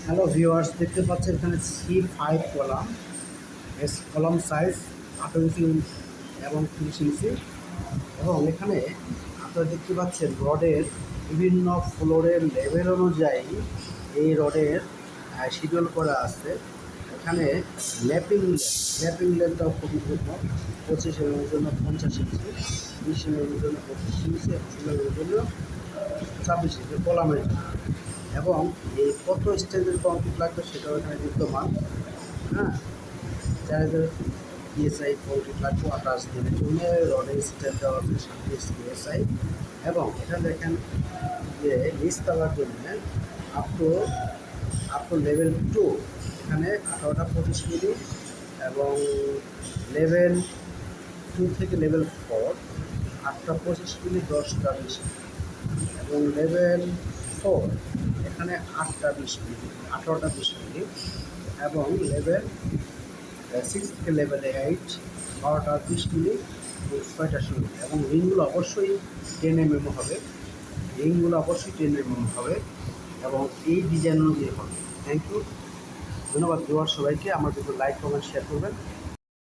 Hello viewers, দেখতে পাচ্ছেন এখানে C5 কলাম, কলাম সাইজ 18 ইঞ্চি এবং 30 ইঞ্চি। এবং এখানে আপনারা দেখতে পাচ্ছেন রডের বিভিন্ন ফ্লোরের লেভেল অনুযায়ী এই রডের শিডিউল করা আছে। এখানে ল্যাপিং লেনটাও খুবই গুরুত্ব। 25 এর জন্য 50 ইঞ্চি, 20 এর জন্য 25 ইঞ্চি, 16 এর জন্য 26 ইঞ্চি কলামের জন্য। এবং এই কত স্টেজের কংক্রিট লাগবে সেটাও এখানে বিদ্যমান। হ্যাঁ, 4000 PSI কংক্রিট লাগবে 28 দিনের জন্য। রডের স্টেজ দেওয়া আছে 37 PSI। এবং এখানে দেখেন যে নিচতলার জন্য আপ টু লেভেল 2 এখানে 18টা 25 মিলি, এবং লেভেল 2 থেকে লেভেল 4 8টা 25 মিলি, 10টা 20 মিলি। এবং লেভেল 4 এখানে 8টা 20 মিলি, 18টা 20 মিলি। এবং লেভেল 6 থেকে লেভেল 8 12টা 20 মিলি, 6টা 16 মিলি। এবং রিংগুলো অবশ্যই 10 mm হবে, রিংগুলো অবশ্যই 10 mm হবে এবং এই ডিজাইন অনুযায়ী হবে। থ্যাংক ইউ, ধন্যবাদ ভিউয়ার সবাইকে। আমার ভিডিও লাইক কমেন্ট শেয়ার করবেন।